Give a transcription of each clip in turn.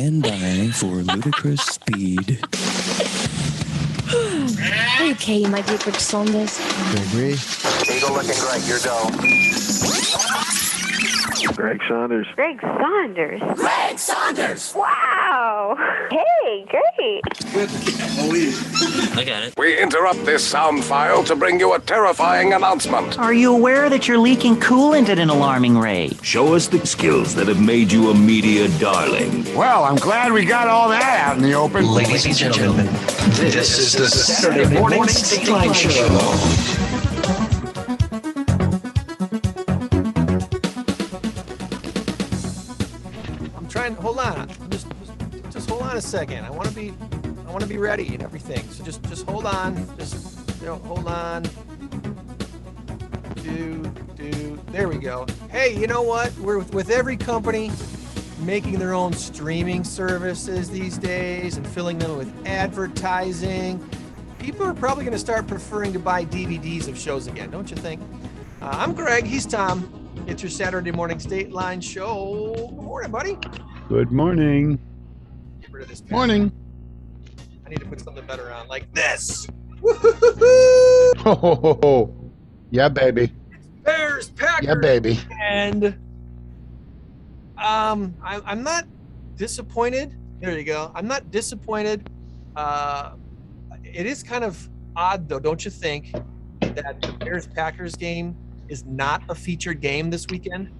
Stand by for ludicrous speed. Okay, my dear Greg Saunders. Gregory. Eagle looking great. Your go. Greg Saunders. Greg Saunders. Greg Saunders! Wow. Hey, great. I got it. We interrupt this sound file to bring you a terrifying announcement. Are you aware that you're leaking coolant at an alarming rate? Show us the skills that have made you a media darling. Well, I'm glad we got all that out in the open. Ladies and gentlemen, this is the Saturday Morning Stateline Show. Hold on. Just hold on a second. I want to be ready and everything. So just hold on. Hold on. There we go. Hey, you know what? We're with every company making their own streaming services these days and filling them with advertising. People are probably going to start preferring to buy DVDs of shows again, don't you think? I'm Greg. He's Tom. It's your Saturday morning Stateline show. Good morning, buddy. Good morning. Get rid of this. Morning. I need to put something better on, like this. Ho, ho, ho, ho. Yeah, baby. Bears, Packers. Yeah, baby. And I'm not disappointed. There you go. I'm not disappointed. It is kind of odd, though, don't you think, that the Bears-Packers game is not a featured game this weekend?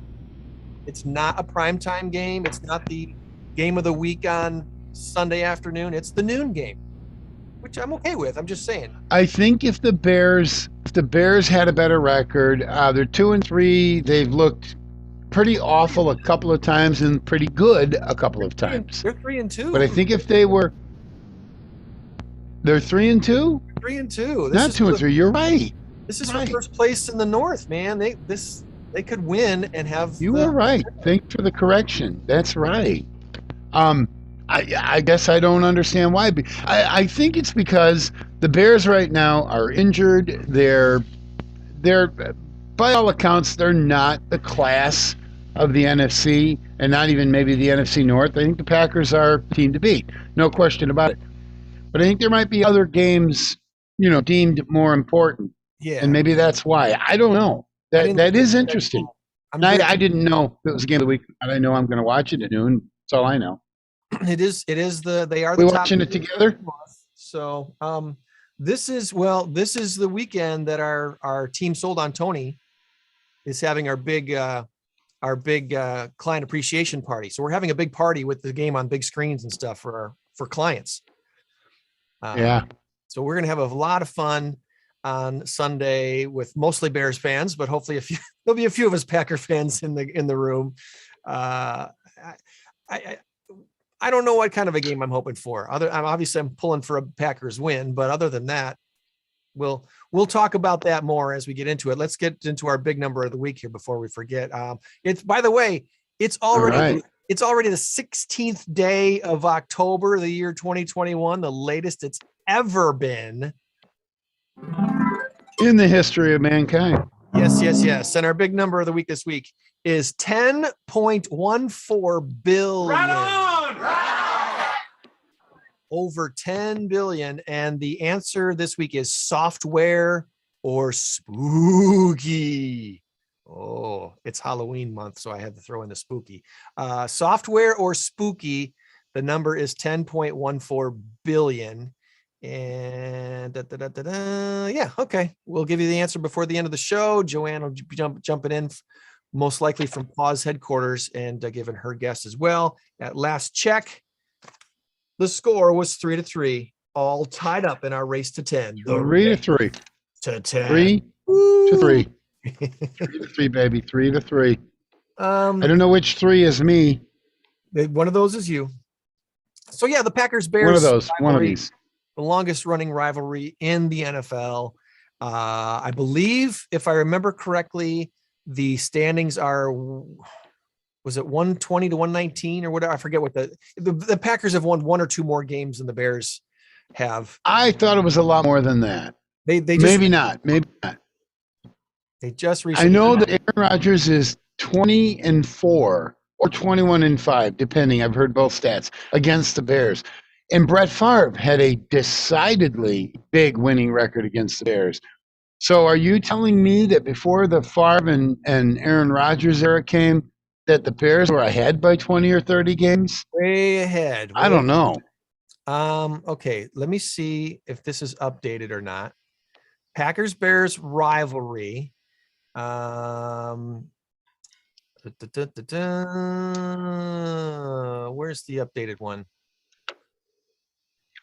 It's not a primetime game. It's not the game of the week on Sunday afternoon. It's the noon game, which I'm okay with. I'm just saying. I think if the Bears had a better record, they're 2-3. They've looked pretty awful a couple of times and pretty good a couple of times. They're 3-2. But I think if they were, they're 3-2. 3-2. Not 2-3. You're right. This is for first place in the North, man. They could win and have. You were right. Thanks for the correction. That's right. I guess I don't understand why. I think it's because the Bears right now are injured. They're by all accounts, they're not the class of the NFC and not even maybe the NFC North. I think the Packers are a team to beat. No question about it. But I think there might be other games, deemed more important. Yeah. And maybe that's why. I don't know. That is interesting. I didn't know it was a game of the week, but I know I'm going to watch it at noon. That's all I know. It is they are we the top watching it together. So this is the weekend that our team sold on Tony is having our big client appreciation party. So we're having a big party with the game on big screens and stuff for clients. Yeah. So we're going to have a lot of fun on Sunday with mostly Bears fans, but hopefully there'll be a few of us Packer fans in the room. I don't know what kind of a game I'm hoping for. I'm pulling for a Packers win, but other than that, we'll talk about that more as we get into it. Let's get into our big number of the week here before we forget. It's already the 16th day of October, the year 2021, the latest it's ever been in the history of mankind. Yes. And our big number of the week this week is 10.14 billion. Right on! Over 10 billion. And the answer this week is software or spooky. Oh, it's Halloween month, so I had to throw in the spooky. Software or spooky, the number is 10.14 billion. And yeah, okay. We'll give you the answer before the end of the show. Joann will be jumping in, most likely from Pause headquarters, and giving her guess as well. At last check, the score was 3-3, all tied up in our race to 10. 3-3 to 10. 3-3. 3-3, baby. 3-3. I don't know which 3 is me. One of those is you. So yeah, the Packers Bears. One of those. One of these. The longest running rivalry in the NFL. I believe, if I remember correctly, the standings are, was it 120 to 119 or whatever? I forget what the Packers have won one or two more games than the Bears have. I thought it was a lot more than that. They just, maybe not. They just recently. I know that Aaron Rodgers is 20-4 or 21-5, depending. I've heard both stats against the Bears. And Brett Favre had a decidedly big winning record against the Bears. So are you telling me that before the Favre and Aaron Rodgers era came, that the Bears were ahead by 20 or 30 games? Way ahead. I don't know. Okay, let me see if this is updated or not. Packers Bears rivalry. Where's the updated one?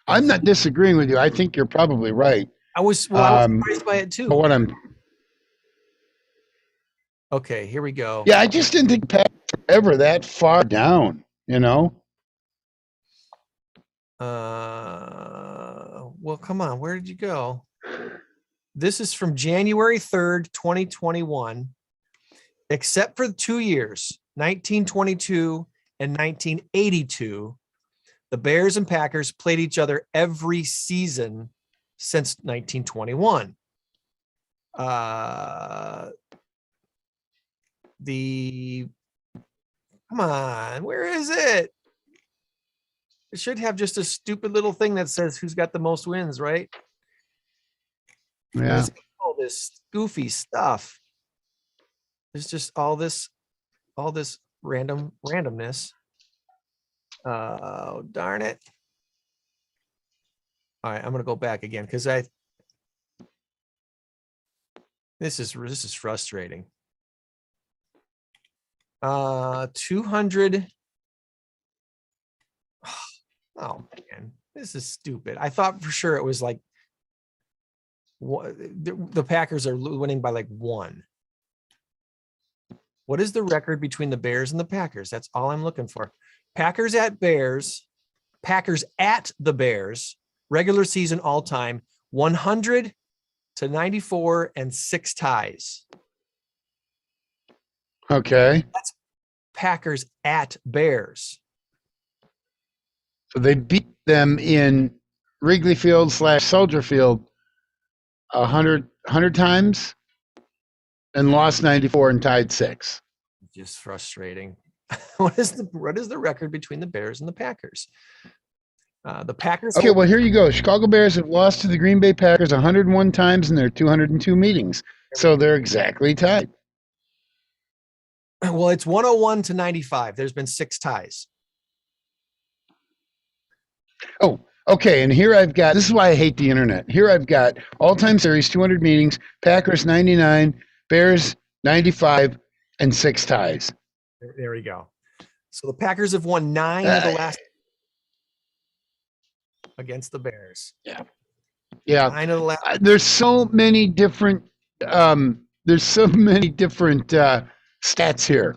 I'm not disagreeing with you. I think you're probably right. I was surprised by it too. But Okay, here we go. Yeah, I just didn't think Packers were ever that far down, you know? Well, come on. Where did you go? This is from January 3rd, 2021. Except for 2 years, 1922 and 1982, the Bears and Packers played each other every season since 1921. Come on, where is it? It should have just a stupid little thing that says who's got the most wins, right? Yeah. All this goofy stuff. There's just all this randomness. Oh, darn it. All right, I'm going to go back again because this is frustrating. 200. Oh man, this is stupid. I thought for sure it was like the Packers are winning by like 1. What is the record between the Bears and the Packers? That's all I'm looking for. Packers at the Bears, regular season all time, 100-94 and 6 ties. Okay. That's Packers at Bears. So they beat them in Wrigley Field / Soldier Field 100 times and lost 94 and tied 6. Just frustrating. What is the record between the Bears and the Packers? The Packers. Okay, well, here you go. Chicago Bears have lost to the Green Bay Packers 101 times in their 202 meetings. So they're exactly tied. Well, it's 101-95. There's been 6 ties. Oh, okay. And here I've got, this is why I hate the internet. Here I've got all-time series, 200 meetings, Packers 99, Bears 95, and 6 ties. There we go. So the Packers have won 9 of the last against the Bears. Yeah. 9 of the last. There's so many different stats here.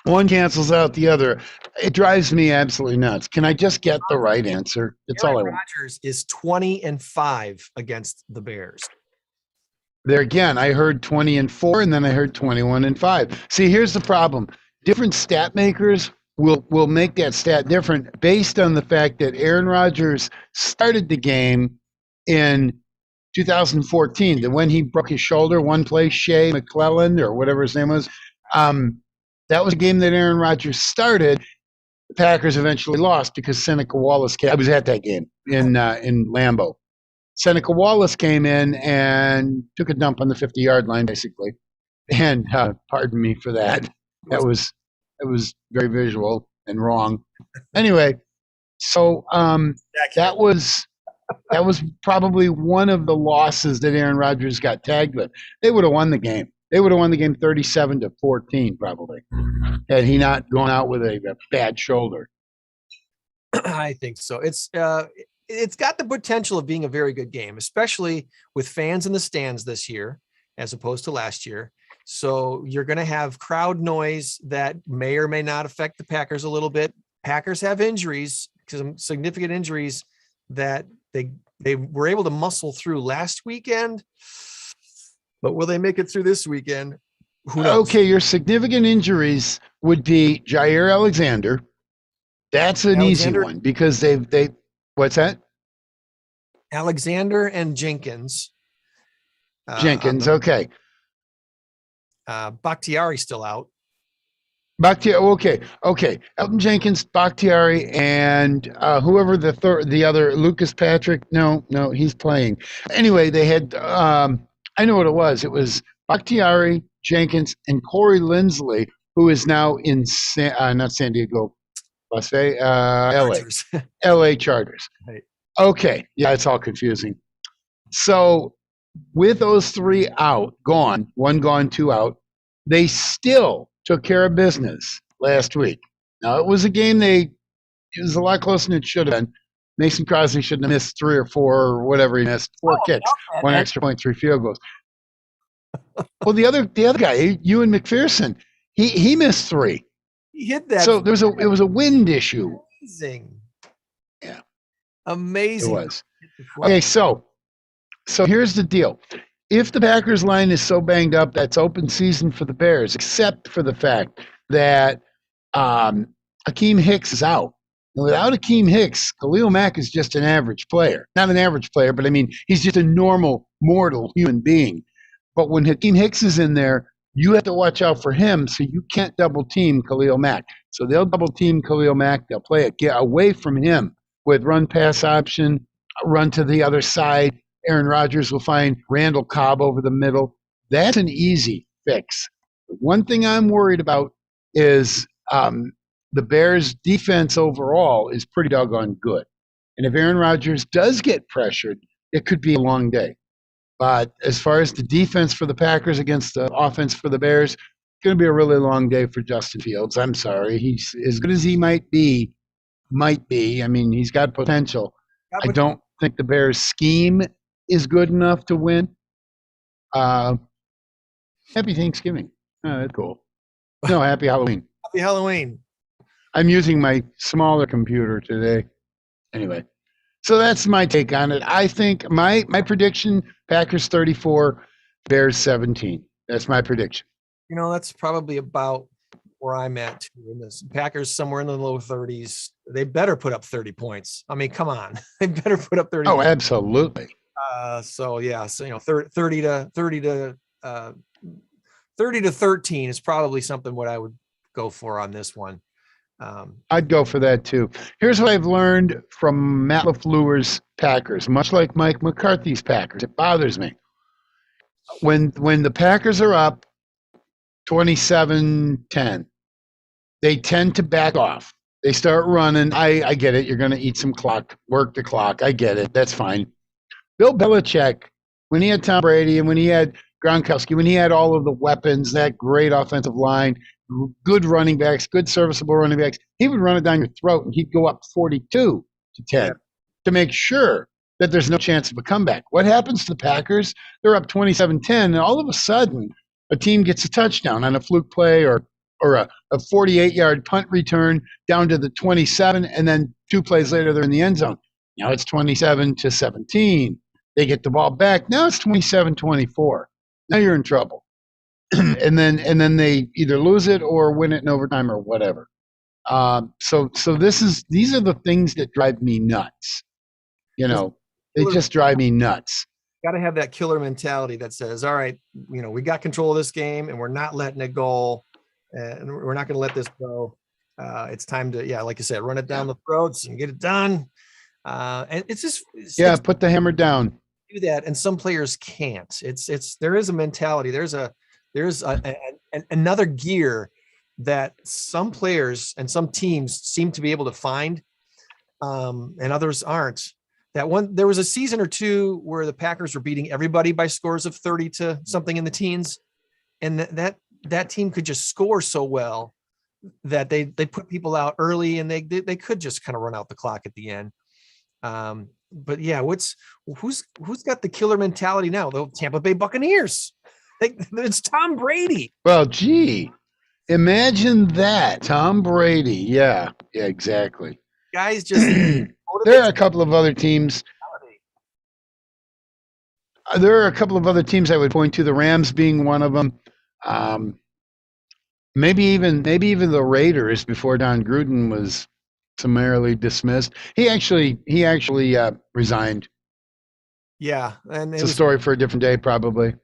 One cancels out the other. It drives me absolutely nuts. Can I just get the right answer? That's all I want. Rodgers is 20-5 against the Bears. There again, I heard 20-4, and then I heard 21-5. See, here's the problem. Different stat makers will make that stat different based on the fact that Aaron Rodgers started the game in 2014. That when he broke his shoulder, one play, Shea McClellan or whatever his name was, that was a game that Aaron Rodgers started. The Packers eventually lost because Seneca Wallace came. I was at that game in Lambeau. Seneca Wallace came in and took a dump on the 50-yard line, basically. And pardon me for that. That was very visual and wrong. Anyway, so that was probably one of the losses that Aaron Rodgers got tagged with. They would have won the game. They would have won the game 37-14, probably, had he not gone out with a bad shoulder. I think so. It's got the potential of being a very good game, especially with fans in the stands this year, as opposed to last year. So you're going to have crowd noise that may or may not affect the Packers a little bit. Packers have injuries, some significant injuries that they were able to muscle through last weekend. But will they make it through this weekend? Who knows? Okay, your significant injuries would be Jair Alexander. That's an easy one because they what's that? Alexander and Jenkins. Okay. Bakhtiari's still out. Bakhtiari. Okay. Elton Jenkins, Bakhtiari, and whoever the other Lucas Patrick. No, he's playing. Anyway, they had. I know what it was. It was Bakhtiari, Jenkins, and Corey Lindsley, who is now in not San Diego, Las Vegas, L.A. Chargers. L.A. Chargers. Right. Okay, yeah, it's all confusing. So with those three out, gone, one gone, two out, they still took care of business last week. Now, it was a game it was a lot closer than it should have been. Mason Crosby shouldn't have missed 3 or 4 or whatever he missed. 4 kicks, 1 extra point, 3 field goals. Well, the other guy, Ewan McPherson, he missed 3. He hit that. So it was a wind issue. Amazing. Yeah. Amazing. It was. Okay, so here's the deal. If the Packers line is so banged up, that's open season for the Bears, except for the fact that Akeem Hicks is out. And without Akeem Hicks, Khalil Mack is just an average player. Not an average player, but I mean, he's just a normal, mortal human being. But when Akeem Hicks is in there, you have to watch out for him, so you can't double team Khalil Mack. So they'll double team Khalil Mack. They'll play it, get away from him with run pass option, run to the other side. Aaron Rodgers will find Randall Cobb over the middle. That's an easy fix. One thing I'm worried about is the Bears' defense overall is pretty doggone good. And if Aaron Rodgers does get pressured, it could be a long day. But as far as the defense for the Packers against the offense for the Bears, it's going to be a really long day for Justin Fields. I'm sorry. He's as good as he might be. I mean, he's got potential. I don't think the Bears' scheme is good enough to win. Happy Thanksgiving. Oh, that's cool. No, happy Halloween. Happy Halloween. I'm using my smaller computer today. Anyway, so that's my take on it. I think my prediction, Packers 34, Bears 17. That's my prediction. You know, that's probably about where I'm at too. In this Packers somewhere in the low 30s. They better put up 30 points. I mean, come on. They better put up 30 Oh, points. absolutely. So 30 to 13 is probably something what I would go for on this one. I'd go for that too. Here's what I've learned from Matt LaFleur's Packers, much like Mike McCarthy's Packers. It bothers me. When the Packers are up 27-10, they tend to back off. They start running. I get it. You're going to eat some clock, work the clock. I get it. That's fine. Bill Belichick, when he had Tom Brady and when he had Gronkowski, when he had all of the weapons, that great offensive line, good running backs, good serviceable running backs, he would run it down your throat and he'd go up 42-10 to make sure that there's no chance of a comeback. What happens to the Packers? They're up 27-10, and all of a sudden, a team gets a touchdown on a fluke play or a 48-yard punt return down to the 27, and then 2 plays later, they're in the end zone. Now it's 27-17. They get the ball back. Now it's 27-24. Now you're in trouble. and then they either lose it or win it in overtime or whatever. So these are the things that drive me nuts. You know, they just drive me nuts. Got to have that killer mentality that says, all right, you know, we got control of this game and we're not letting it go. And we're not going to let this go. It's time to, like you said, run it down the throats and get it done. And it's just, put the hammer down. Do that, and some players can't. There is a mentality. There's another gear that some players and some teams seem to be able to find, and others aren't. There was a season or two where the Packers were beating everybody by scores of 30 to something in the teens, and that team could just score so well that they put people out early, and they could just kind of run out the clock at the end. But yeah, who's got the killer mentality now? The Tampa Bay Buccaneers. It's Tom Brady. Well, gee, imagine that. Tom Brady. Yeah, exactly. Guys just there are a couple of other teams. There are a couple of other teams I would point to, the Rams being one of them. Maybe even the Raiders before Don Gruden was summarily dismissed. He actually resigned. Yeah, and it's a story for a different day, probably.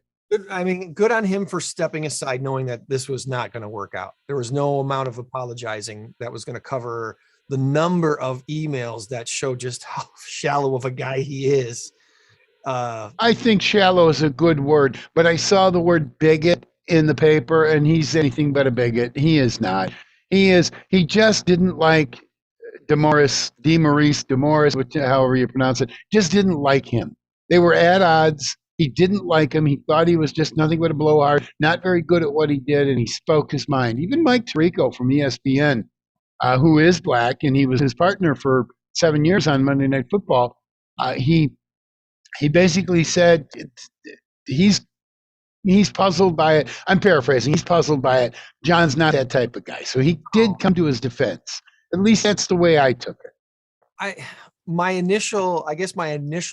I mean, good on him for stepping aside, knowing that this was not going to work out. There was no amount of apologizing that was going to cover the number of emails that show just how shallow of a guy he is. I think shallow is a good word, but I saw the word bigot in the paper, and he's anything but a bigot. He is not. He just didn't like Demoris, however you pronounce it, just didn't like him. They were at odds. He didn't like him. He thought he was just nothing but a blowhard, not very good at what he did, and he spoke his mind. Even Mike Tirico from ESPN, who is black, and he was his partner for 7 years on Monday Night Football, he basically said he's puzzled by it. I'm paraphrasing. He's puzzled by it. John's not that type of guy. So he did come to his defense. At least that's the way I took it. My initial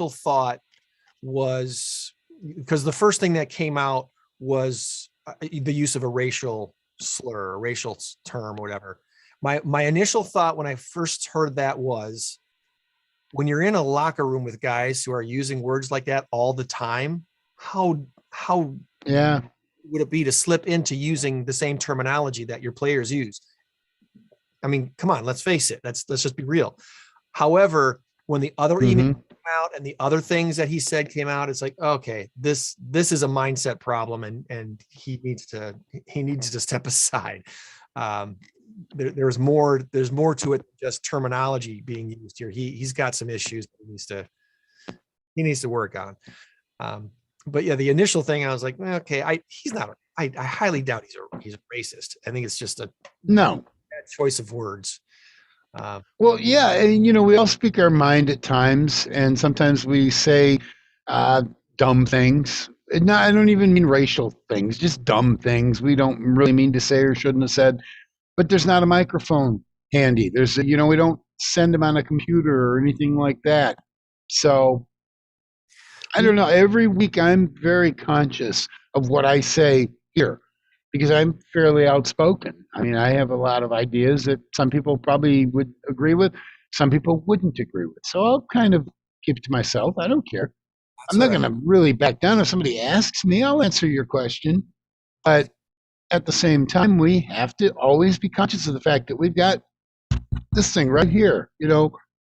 thought was, because the first thing that came out was the use of a racial slur, a racial term, or whatever. My initial thought when I first heard that was, when you're in a locker room with guys who are using words like that all the time, how would it be to slip into using the same terminology that your players use? I mean, come on, let's face it. Let's just be real. However, when the other email came out and the other things that he said came out, it's like, okay, this is a mindset problem, and he needs to step aside. There's more to it than just terminology being used here. He's got some issues he needs to work on. But yeah, the initial thing, I was like, okay, I highly doubt he's a racist. I think it's just a bad choice of words. Well, yeah, and we all speak our mind at times, and sometimes we say dumb things. And I don't even mean racial things, just dumb things we don't really mean to say or shouldn't have said. But there's not a microphone handy. We don't send them on a computer or anything like that. So I don't know. Every week I'm very conscious of what I say here, because I'm fairly outspoken. I mean, I have a lot of ideas that some people probably would agree with, some people wouldn't agree with. So I'll kind of keep it to myself. I don't care. I'm not going to really back down. If somebody asks me, I'll answer your question. But at the same time, we have to always be conscious of the fact that we've got this thing right here,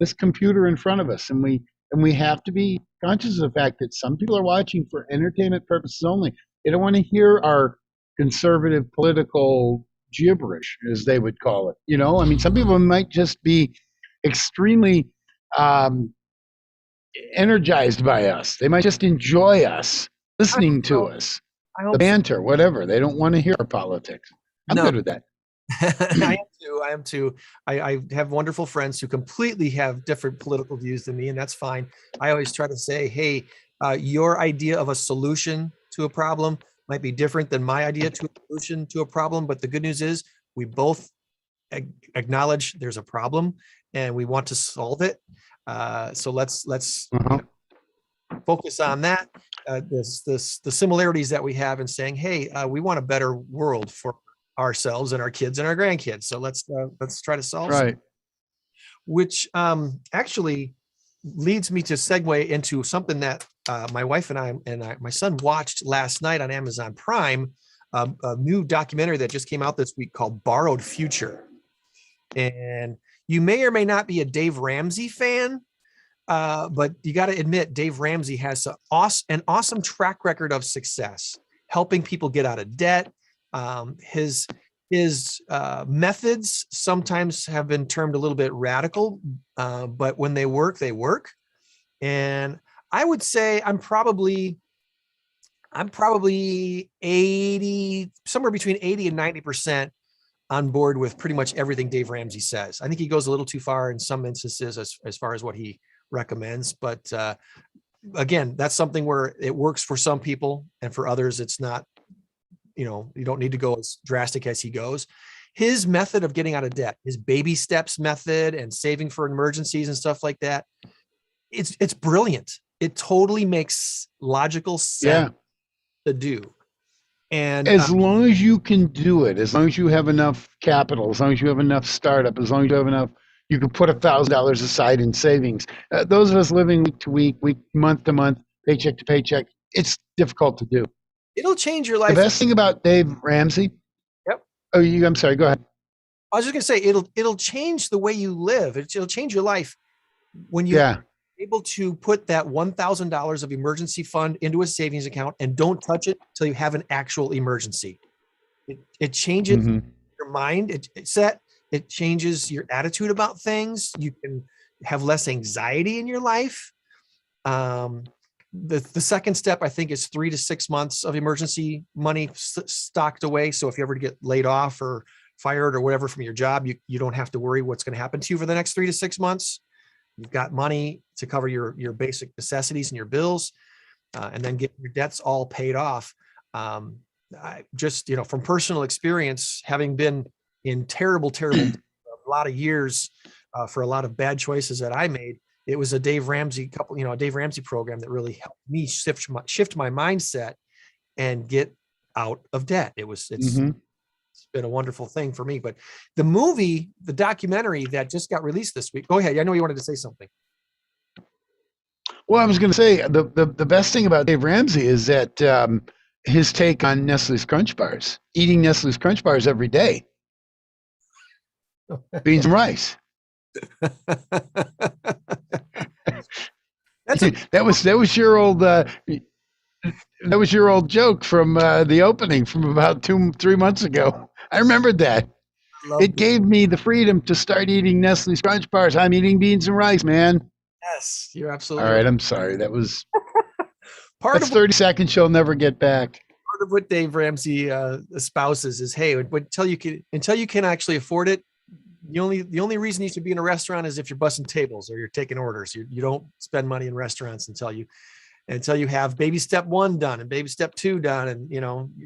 this computer in front of us, and we have to be conscious of the fact that some people are watching for entertainment purposes only. They don't want to hear our conservative political gibberish, as they would call it. I mean, some people might just be extremely energized by us. They might just enjoy us listening to us. The banter, whatever. They don't want to hear our politics. I'm good with that. I am too. I have wonderful friends who completely have different political views than me, and that's fine. I always try to say, hey, your idea of a solution to a problem might be different than my idea to a solution to a problem. But the good news is we both acknowledge there's a problem and we want to solve it. So let's focus on that. The similarities that we have in saying, hey, we want a better world for ourselves and our kids and our grandkids. So let's try to solve right. Which actually leads me to segue into something that my wife and my son watched last night on Amazon Prime, a new documentary that just came out this week called Borrowed Future. And you may or may not be a Dave Ramsey fan, but you got to admit, Dave Ramsey has an awesome track record of success, helping people get out of debt. His methods sometimes have been termed a little bit radical, but when they work, they work. And I would say I'm probably 80, somewhere between 80 and 90% on board with pretty much everything Dave Ramsey says. I think he goes a little too far in some instances as far as what he recommends, but again, that's something where it works for some people, and for others, it's not. You don't need to go as drastic as he goes. His method of getting out of debt, his baby steps method and saving for emergencies and stuff like that, it's brilliant. It totally makes logical sense to do. And as long as you can do it, as long as you have enough capital, as long as you have enough startup, as long as you have enough, you can put $1,000 aside in savings. Those of us living week to week, month to month, paycheck to paycheck, it's difficult to do. It'll change your The life. best thing about Dave Ramsey. Yep. Oh, I'm sorry. Go ahead. I was just gonna say it'll change the way you live. It'll change your life when you're Yeah. able to put that $1,000 of emergency fund into a savings account and don't touch it till you have an actual emergency. It changes your mind. It changes your attitude about things. You can have less anxiety in your life. The second step, I think, is 3 to 6 months of emergency money stocked away. So if you ever get laid off or fired or whatever from your job, you don't have to worry what's going to happen to you for the next 3 to 6 months. You've got money to cover your basic necessities and your bills, and then get your debts all paid off. I just, from personal experience, having been in terrible, a lot of years for a lot of bad choices that I made, it was a Dave Ramsey program that really helped me shift my mindset and get out of debt. It's been a wonderful thing for me. But the documentary that just got released this week. Go ahead. I know you wanted to say something. Well, I was going to say the best thing about Dave Ramsey is that his take on Nestle's Crunch Bars, eating Nestle's Crunch Bars every day, beans and rice. That was your old joke from the opening from about 2-3 months ago. I remembered that. It gave me the freedom to start eating Nestle's Crunch Bars. I'm eating beans and rice, man. Yes, you're absolutely all right. right. I'm sorry. That was part that's of 30 seconds you'll never get back. Part of what Dave Ramsey espouses is, hey, until you can actually afford it, the only reason you should be in a restaurant is if you're bussing tables or you're taking orders. You don't spend money in restaurants until you have baby step 1 done and baby step 2 done, and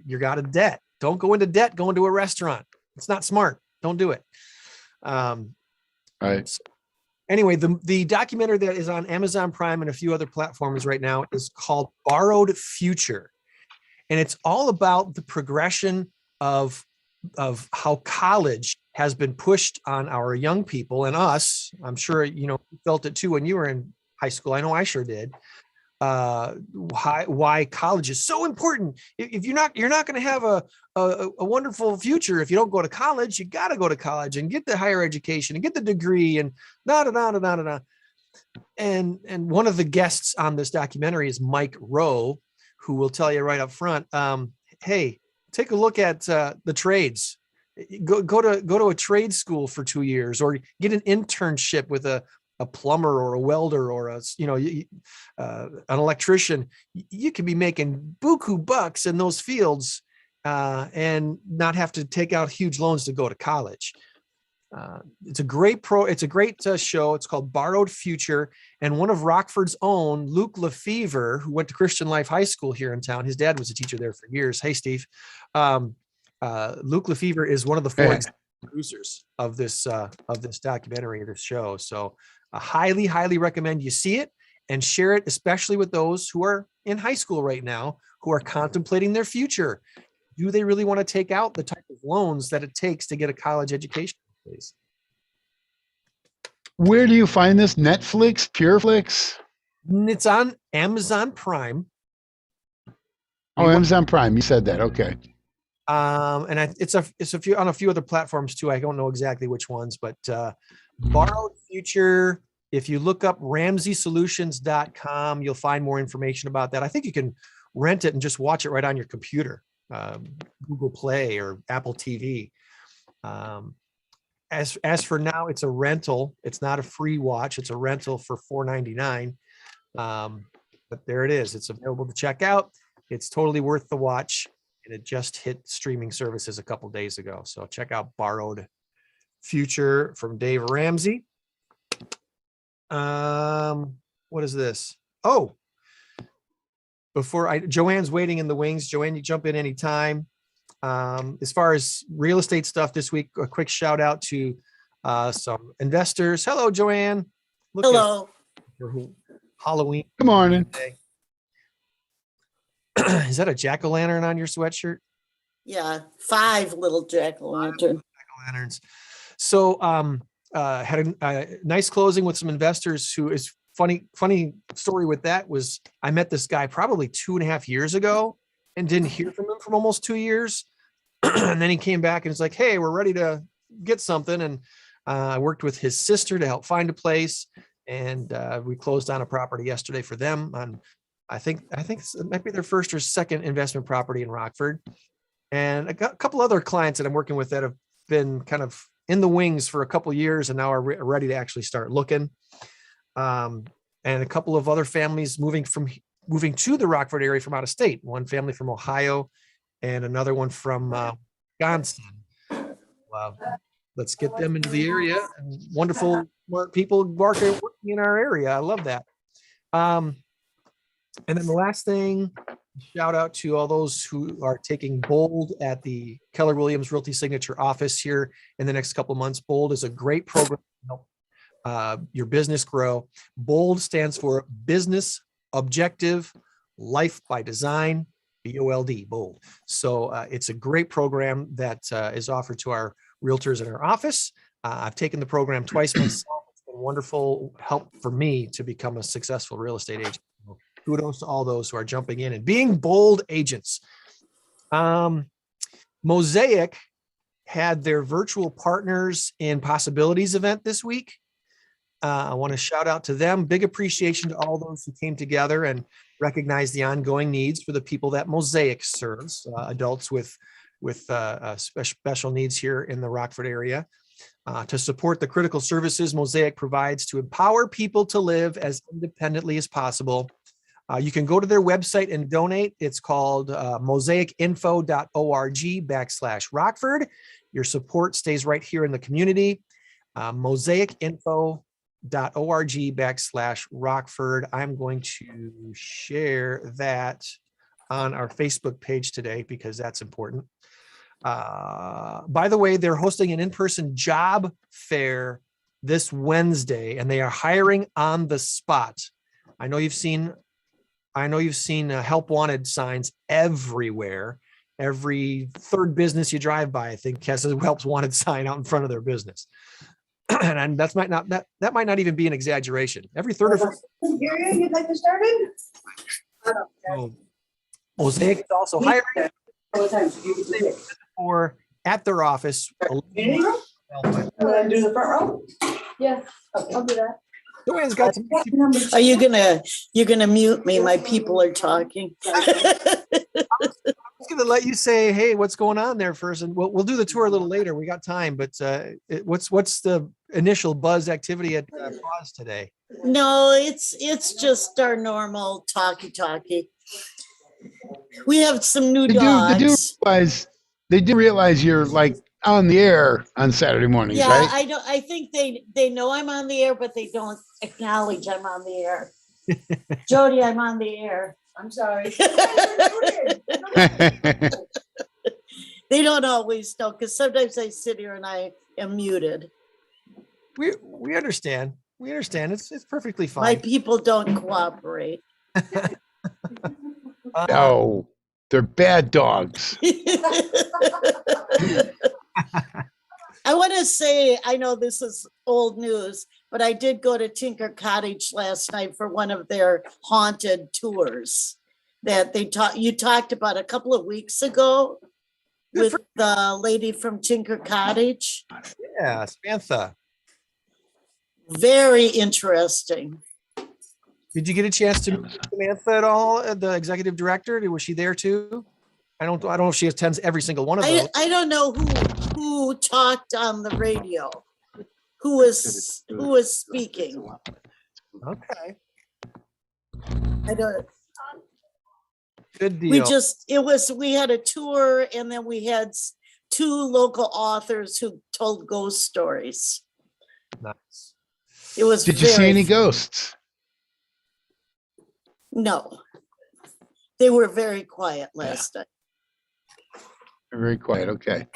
you're out of debt. Don't go into debt. Go into a restaurant. It's not smart. Don't do it. All right. Anyway, the documentary that is on Amazon Prime and a few other platforms right now is called Borrowed Future. And it's all about the progression of how college has been pushed on our young people and us. I'm sure, you felt it too when you were in high school. I know I sure did. Why college is so important. If you're not going to have a wonderful future if you don't go to college. You got to go to college and get the higher education and get the degree and And one of the guests on this documentary is Mike Rowe, who will tell you right up front, hey, take a look at the trades. Go to a trade school for 2 years, or get an internship with a plumber or a welder or an electrician. You can be making buku bucks in those fields and not have to take out huge loans to go to college. It's a great show. It's called Borrowed Future. And one of Rockford's own, Luke Lefevre, who went to Christian Life High School here in town. His dad was a teacher there for years. Hey, Steve. Luke Lefevre is one of the 4 producers of this documentary, this show. So I highly recommend you see it and share it, especially with those who are in high school right now, who are contemplating their future. Do they really want to take out the type of loans that it takes to get a college education? Please. Where do you find this? Netflix, Pureflix? It's on Amazon Prime. Oh, Amazon Prime. You said that. Okay. And it's a few on a few other platforms too. I don't know exactly which ones, but Borrowed Future. If you look up RamseySolutions.com, you'll find more information about that. I think you can rent it and just watch it right on your computer, Google Play or Apple TV. As for now, it's a rental. It's not a free watch. It's a rental for $4.99. But there it is. It's available to check out. It's totally worth the watch. And it just hit streaming services a couple days ago. So check out Borrowed Future from Dave Ramsey. What is this? Oh, Joanne's waiting in the wings. Joanne, you jump in anytime. As far as real estate stuff this week, a quick shout out to some investors. Hello, Joanne. Hello. Halloween. Good morning. Is that a jack-o'-lantern on your sweatshirt? Yeah, 5 little jack-o'-lanterns. Jack-o'-lanterns. So had a nice closing with some investors. Who is funny story with that was I met this guy probably 2.5 years ago, and didn't hear from him for almost 2 years. And then he came back and was like, hey, we're ready to get something. And I worked with his sister to help find a place. And we closed on a property yesterday for them on, I think it might be their first or second investment property in Rockford. And I got a couple other clients that I'm working with that have been kind of in the wings for a couple of years and now are ready to actually start looking. And a couple of other families moving to the Rockford area from out of state. One family from Ohio and another one from Wisconsin. Let's get them into the area. And wonderful people working in our area. I love that. And then the last thing, shout out to all those who are taking Bold at the Keller Williams Realty Signature office here in the next couple of months. Bold is a great program to help your business grow. Bold stands for Business Objective Life by Design, BOLD, Bold. So it's a great program that is offered to our realtors in our office. I've taken the program twice myself. It's been wonderful help for me to become a successful real estate agent. Kudos to all those who are jumping in and being bold agents. Mosaic had their virtual partners in possibilities event this week. I want to shout out to them. Big appreciation to all those who came together and recognized the ongoing needs for the people that Mosaic serves, adults with special needs here in the Rockford area. To support the critical services Mosaic provides to empower people to live as independently as possible. You can go to their website and donate. It's called mosaicinfo.org/Rockford. Your support stays right here in the community. Mosaicinfo.org/Rockford. I'm going to share that on our Facebook page today because that's important. By the way, they're hosting an in-person job fair this Wednesday, and they are hiring on the spot. I know you've seen help wanted signs everywhere. Every third business you drive by, I think, has a help wanted sign out in front of their business. And that might not even be an exaggeration. Every third or fourth. You'd like to start it? So, Mosaic is also hiring for at their office. Do the front row? Yeah, I'll do that. Joanne's got some. Are you're gonna mute me? My people are talking. I was going to let you say, hey, what's going on there first, and we'll do the tour a little later. We got time, but what's the initial buzz activity at Pause today? No, it's just our normal talkie. We have some new dogs. They do realize you're like on the air on Saturday mornings, yeah, right? I think they know I'm on the air, but they don't acknowledge I'm on the air. Jody, I'm on the air. I'm sorry. They don't always know because sometimes I sit here and I am muted. We understand. We understand. It's perfectly fine. My people don't cooperate. No, they're bad dogs. I want to say, I know this is old news, but I did go to Tinker Cottage last night for one of their haunted tours that you talked about a couple of weeks ago with the lady from Tinker Cottage. Yeah, Samantha. Very interesting. Did you get a chance to meet Samantha at all, the executive director? Was she there too? I don't know if she attends every single one of those. I don't know who talked on the radio, who was speaking. Okay. I don't. Good deal. We had a tour and then we had two local authors who told ghost stories. Nice. It was. Did you see any ghosts? No, they were very quiet last night. Very quiet. Okay.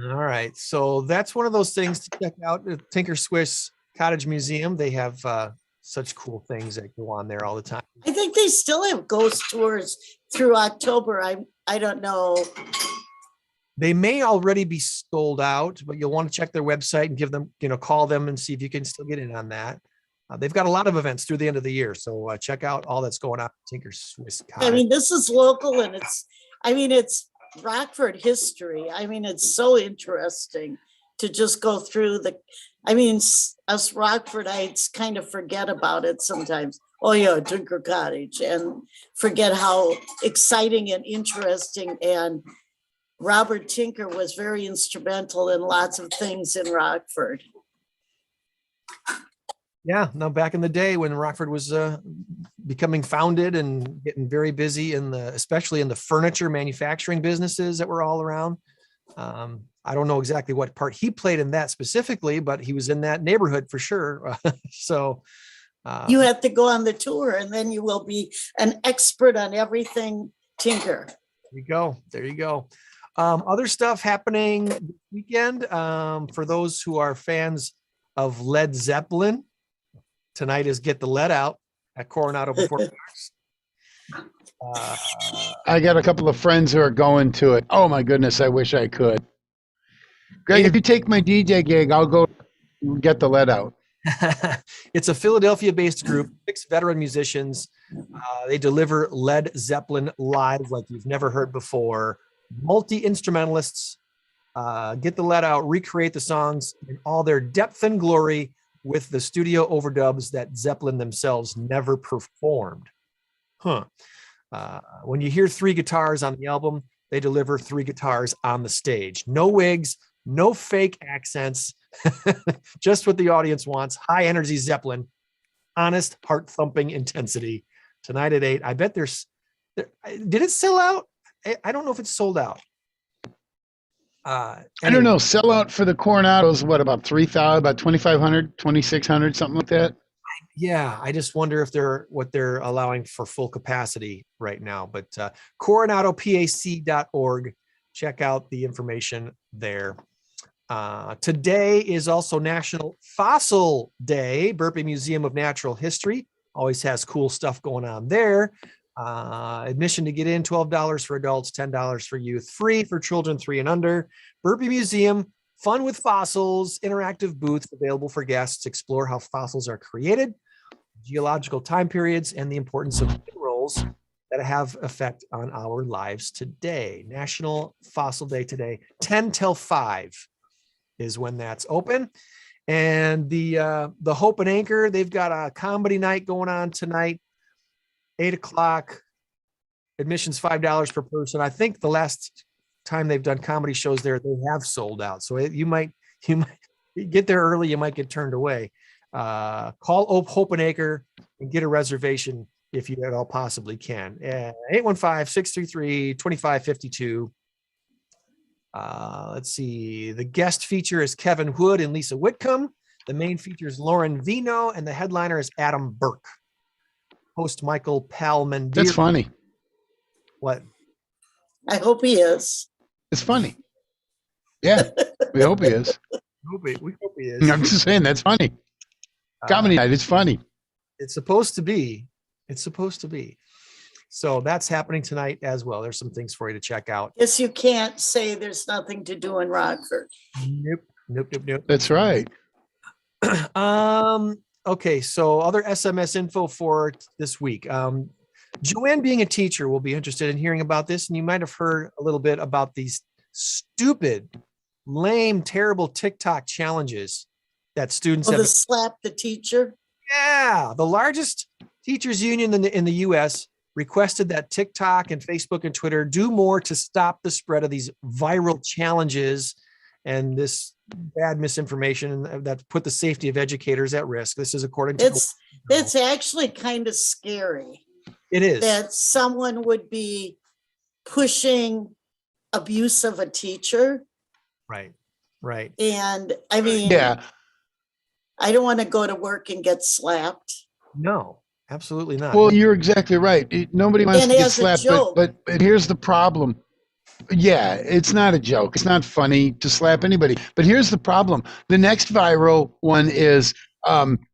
All right. So that's one of those things to check out. The Tinker Swiss Cottage Museum. They have such cool things that go on there all the time. I think they still have ghost tours through October. I don't know. They may already be sold out, but you'll want to check their website and give them, call them and see if you can still get in on that. They've got a lot of events through the end of the year. So check out all that's going on at Tinker Swiss Cottage. I mean, this is local and I mean, it's Rockford history. I mean, it's so interesting to just go through I mean, us Rockfordites kind of forget about it sometimes. Oh yeah, Tinker Cottage, and forget how exciting and interesting, and Robert Tinker was very instrumental in lots of things in Rockford. Yeah, no, back in the day when Rockford was becoming founded and getting very busy especially in the furniture manufacturing businesses that were all around. I don't know exactly what part he played in that specifically, but he was in that neighborhood for sure. So you have to go on the tour, and then you will be an expert on everything Tinker. There you go. Other stuff happening this weekend. For those who are fans of Led Zeppelin, tonight is Get the Lead Out at Coronado before. I got a couple of friends who are going to it. Oh my goodness, I wish I could. Greg, if you take my DJ gig, I'll go Get the Lead Out. It's a Philadelphia-based group, 6 veteran musicians. They deliver Led Zeppelin live like you've never heard before. Multi-instrumentalists Get the Lead Out, recreate the songs in all their depth and glory with the studio overdubs that Zeppelin themselves never performed. When you hear 3 guitars on the album, they deliver 3 guitars on the stage. No wigs, no fake accents, just what the audience wants. High energy Zeppelin, honest, heart-thumping intensity. Tonight at 8. I bet did it sell out? I don't know if it's sold out. I don't know. Sell out for the Coronado's, what, about 3,000, about 2,500, 2,600, something like that? Yeah, I just wonder if what they're allowing for full capacity right now. But coronadopac.org, check out the information there. Today is also National Fossil Day. Burpee Museum of Natural History always has cool stuff going on there. Admission to get in, $12 for adults, $10 for youth, free for children 3 and under. Burpee Museum, fun with fossils, interactive booths available for guests. Explore how fossils are created, geological time periods, and the importance of minerals that have effect on our lives today. National Fossil Day today, 10 till 5 is when that's open. And the Hope and Anchor, they've got a comedy night going on tonight, 8 o'clock. Admission's $5 per person. I think the last time they've done comedy shows there, they have sold out. So you might get there early, you might get turned away. Call Hope and Anchor and get a reservation if you at all possibly can. 815-633-2552. Let's see. The guest feature is Kevin Wood and Lisa Whitcomb. The main feature is Lauren Vino, and the headliner is Adam Burke. Host Michael Palmandier. That's funny. What? I hope he is. It's funny. Yeah, we hope he is. We hope he is. I'm just saying, that's funny. Comedy night, it's funny. It's supposed to be. So that's happening tonight as well. There's some things for you to check out. Yes, you can't say there's nothing to do in Rockford. Nope. That's right. Okay, so other SMS info for this week. Joann, being a teacher, will be interested in hearing about this, and you might have heard a little bit about these stupid, lame, terrible TikTok challenges that students have. The slap the teacher? Yeah, the largest teachers union in the U.S. requested that TikTok and Facebook and Twitter do more to stop the spread of these viral challenges and this bad misinformation that put the safety of educators at risk. This is according to it's actually kind of scary. It is that someone would be pushing abuse of a teacher. Right. And I mean, yeah, I don't want to go to work and get slapped. No, absolutely not. Well, you're exactly right. Nobody wants to get slapped, but here's the problem. Yeah, it's not a joke. It's not funny to slap anybody. But here's the problem. The next viral one is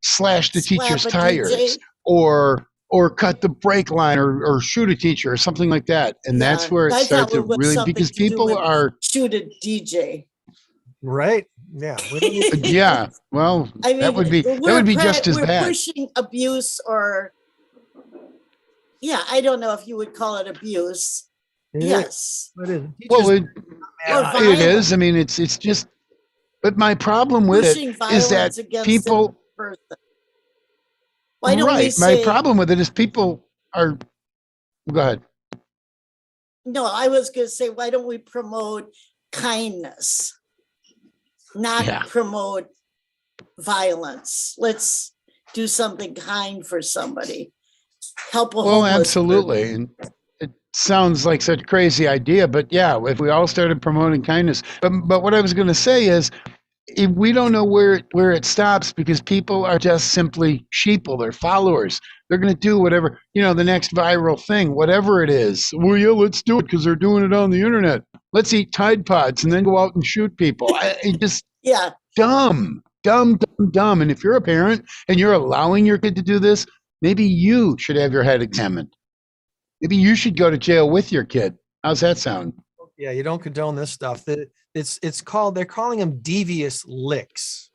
slash the teacher's tires or cut the brake line or shoot a teacher or something like that. And that's where it starts to really, because people are shoot a DJ. Right. Yeah. Yeah. Well, I mean, that would be just as bad. We're pushing abuse, or I don't know if you would call it abuse, Yes. It is. Well, Teachers, it is. I mean, it's just. But my problem with Pushing it is that violence against people. the person. Why don't we Right. My say, problem with it is people are. Go ahead. no, I was going to say, why don't we promote kindness, not Yeah. promote violence? Let's do something kind for somebody. Help a Well, homeless person. absolutely. And it sounds like such a crazy idea, but yeah, if we all started promoting kindness. But what I was going to say is, if we don't know where it stops because people are just simply sheeple, they're followers. They're going to do whatever, the next viral thing, whatever it is. Well, yeah, let's do it because they're doing it on the internet. Let's eat Tide Pods and then go out and shoot people. It just Yeah. dumb. And if you're a parent and you're allowing your kid to do this, maybe you should have your head examined. Maybe you should go to jail with your kid. How's that sound? Yeah, you don't condone this stuff. It's called, they're calling them devious licks.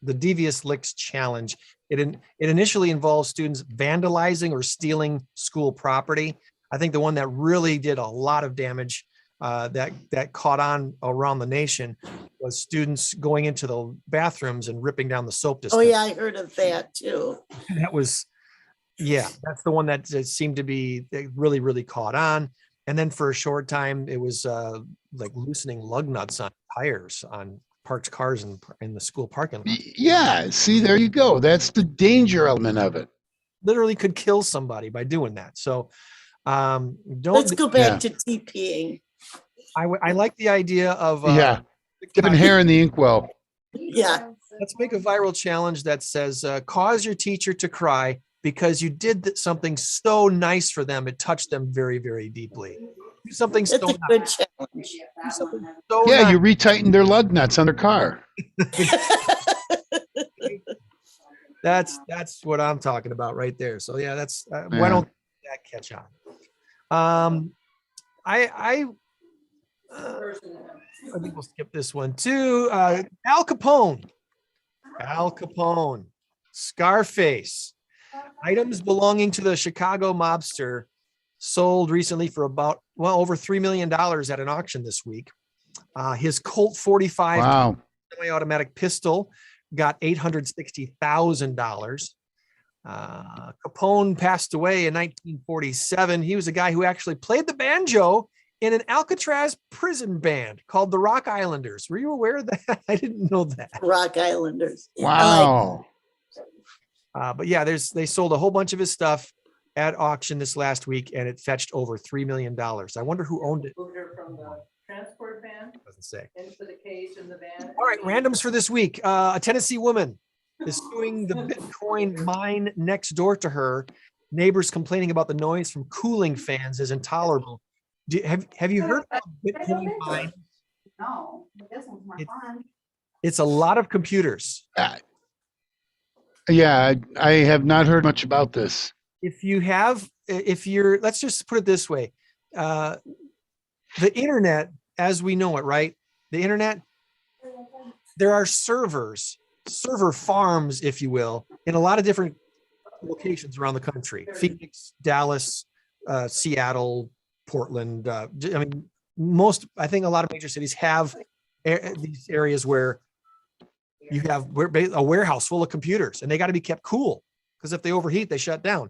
The devious licks challenge. It initially involves students vandalizing or stealing school property. I think the one that really did a lot of damage that caught on around the nation was students going into the bathrooms and ripping down the soap dispenser. Oh yeah, I heard of that too. That was, yeah, that's the one that seemed to be really, really caught on. And then for a short time, it was like loosening lug nuts on tires on parked cars in the school parking lot. Yeah, see, there you go. That's the danger element of it. Literally could kill somebody by doing that. So Let's go back to TPing. I like the idea of dipping hair in the inkwell. Yeah. Let's make a viral challenge that says, cause your teacher to cry because you did something so nice for them. It touched them very, very deeply. Do something That's so a good challenge. Do something so Yeah, nice. you retightened their lug nuts on their car. That's what I'm talking about right there. So yeah, that's why don't that catch on? I think we'll skip this one too. Al Capone, Scarface. Items belonging to the Chicago mobster sold recently for about over $3 million at an auction this week. His Colt 45 semi-automatic pistol got $860,000. Capone passed away in 1947. He was a guy who actually played the banjo in an Alcatraz prison band called the Rock Islanders. Were you aware of that? I didn't know that. Rock Islanders. Wow. But yeah, they sold a whole bunch of his stuff at auction this last week, and it fetched over $3 million. I wonder who owned it. Moved her from the transport van. Doesn't say. Into the cage in the van. All right, randoms for this week. A Tennessee woman is suing the Bitcoin mine next door to her. Neighbors complaining about the noise from cooling fans is intolerable. Have you heard about Bitcoin mine? No, this one's more fun. It's a lot of computers. Yeah, I have not heard much about this. If you're, let's just put it this way. The internet, as we know it, right? The internet, there are server farms, if you will, in a lot of different locations around the country. Phoenix, Dallas, Seattle, Portland. I think a lot of major cities have these areas where you have a warehouse full of computers, and they got to be kept cool because if they overheat, they shut down.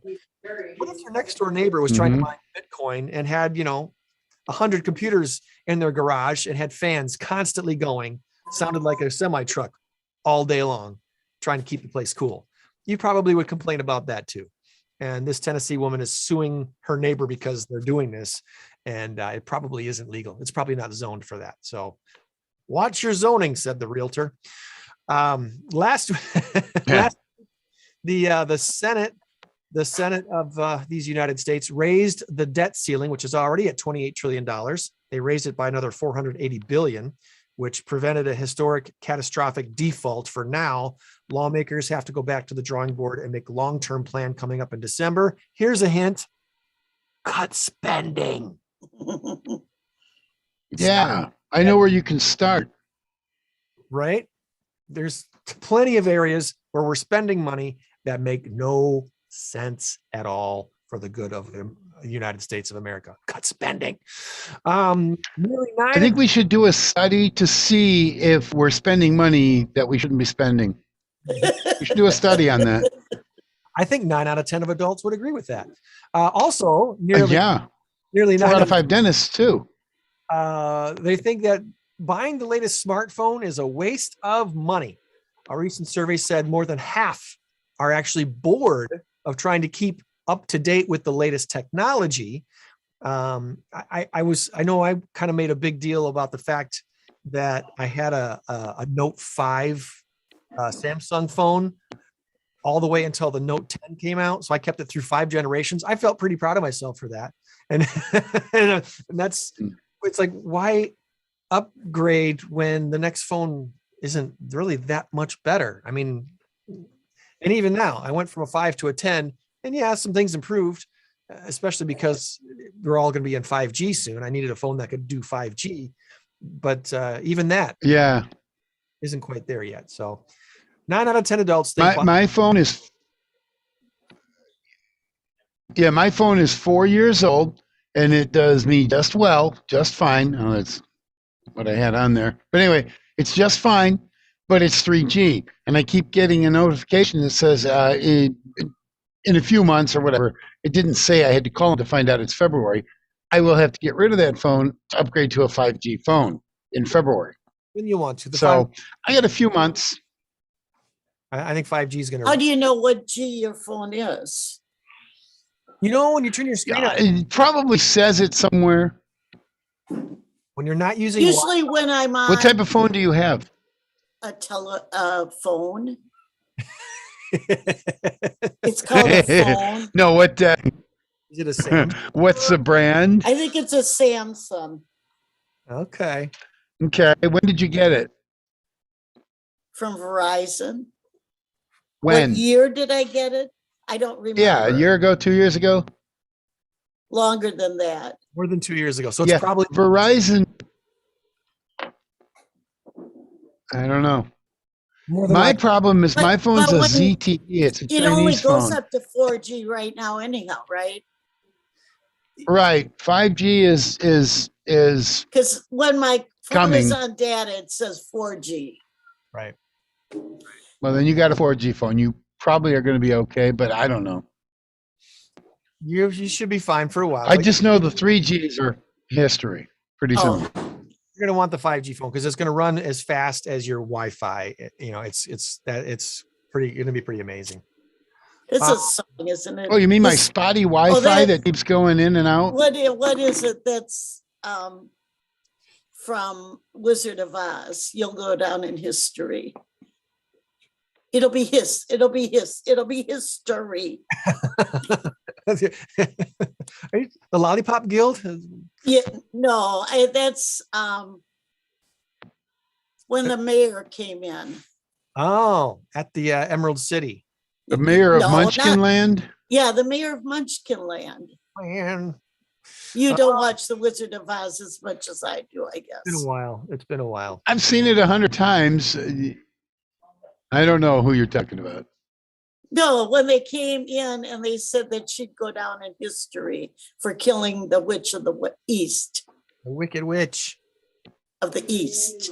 What if your next door neighbor was trying to mine Bitcoin and had 100 computers in their garage and had fans constantly going, sounded like a semi truck all day long, trying to keep the place cool? You probably would complain about that too. And this Tennessee woman is suing her neighbor because they're doing this, and it probably isn't legal. It's probably not zoned for that. So watch your zoning, said the realtor. The Senate of these United States raised the debt ceiling, which is already at $28 trillion. They raised it by another $480 billion, which prevented a historic catastrophic default. For now, lawmakers have to go back to the drawing board and make a long-term plan coming up in December. Here's a hint: cut spending. Yeah, I know where you can start. Right? There's plenty of areas where we're spending money that make no sense at all for the good of the United States of America. Cut spending. Nearly I think we should do a study to see if we're spending money that we shouldn't be spending. We should do a study on that. I think 9 out of 10 of adults would agree with that. Also, nearly Yeah. nearly 4 9 out of 5 dentists too. they think that buying the latest smartphone is a waste of money. A recent survey said more than half are actually bored of trying to keep up to date with the latest technology. I know I kind of made a big deal about the fact that I had a Note 5 Samsung phone all the way until the Note 10 came out. So I kept it through 5 generations. I felt pretty proud of myself for that. And, and that's, it's like, why upgrade when the next phone isn't really that much better? I mean, and even now I went from a 5 to a 10, and yeah, some things improved, especially because we're all going to be in 5G soon. I needed a phone that could do 5G, but even that isn't quite there yet. So 9 out of 10 adults think my phone is my phone is 4 years old, and it does me just fine. Oh, that's what I had on there. But anyway, it's just fine, but it's 3G. And I keep getting a notification that says in a few months or whatever. It didn't say I had to call to find out it's February. I will have to get rid of that phone to upgrade to a 5G phone in February. when you want to. I got a few months. I think 5G is going to. How do you know what G your phone is? You know, when you turn your screen on, It probably says it somewhere. when you're not using Usually when I'm on What type of phone do you have? a phone. It's called a phone. No, what? Is it a Samsung? What's the brand? I think it's a Samsung Okay. Okay, when did you get it? from Verizon. When? What year did I get it? I don't remember. Yeah, a year ago, 2 years ago. Longer than that. More than 2 years ago. So it's probably Verizon. I don't know. more than My problem is my phone's a when- ZTE. It's a It only Chinese goes phone. up to 4G right now anyhow, right? Right. 5G is Because when my phone is Coming. on data, it says 4G. right. well. Then you got a 4G phone. You probably are going to be okay, but I don't know. You should be fine for a while. I just know the 3Gs are history pretty soon. You're going to want the 5G phone because it's going to run as fast as your Wi-Fi. You know, it's pretty going to be pretty amazing. It's a song, isn't it? Oh, you mean my It's- spotty Wi-Fi that keeps going in and out? What is it that's from Wizard of Oz? You'll go down in history. It'll be history. Are you, the Lollipop Guild? Yeah, no, that's when the mayor came in. Oh, at the Emerald City. The mayor of No, Munchkin not- Land? Yeah, the mayor of Munchkinland. Man, You don't watch the Wizard of Oz as much as I do, I guess. it's been a while. It's been a while. I've seen it 100 times. I don't know who you're talking about. No, when they came in and they said that she'd go down in history for killing the witch of the East. The Wicked Witch. Of the East.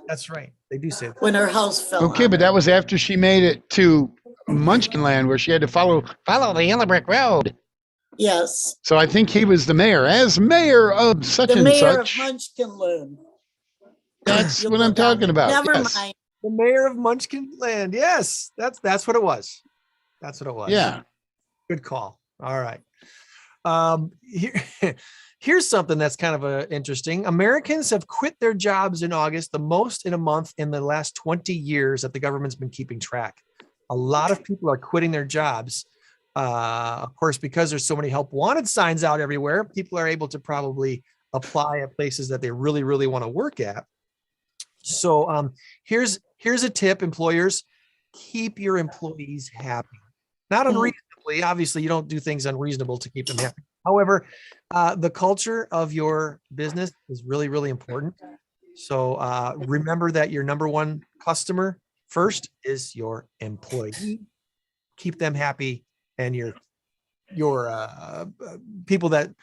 That's right. They do say that. When her house fell. Okay, on but that was after she made it to Munchkin Land, where she had to follow the yellow brick road. Yes. So I think he was the mayor, as mayor of such The and mayor such. of Munchkinland. That's You'll what go I'm down talking there. about. Never Yes. mind. The mayor of Munchkin Land. Yes, that's what it was. That's what it was. Yeah. Good call. All right. Here's something that's kind of interesting. Americans have quit their jobs in August, the most in a month in the last 20 years that the government's been keeping track. A lot of people are quitting their jobs. Of course, because there's so many help wanted signs out everywhere, people are able to probably apply at places that they really, really want to work at. So here's a tip, employers: keep your employees happy. Not unreasonably. Obviously, you don't do things unreasonable to keep them happy. However, the culture of your business is really, really important. So remember that your number one customer first is your employee. Keep them happy, and your people that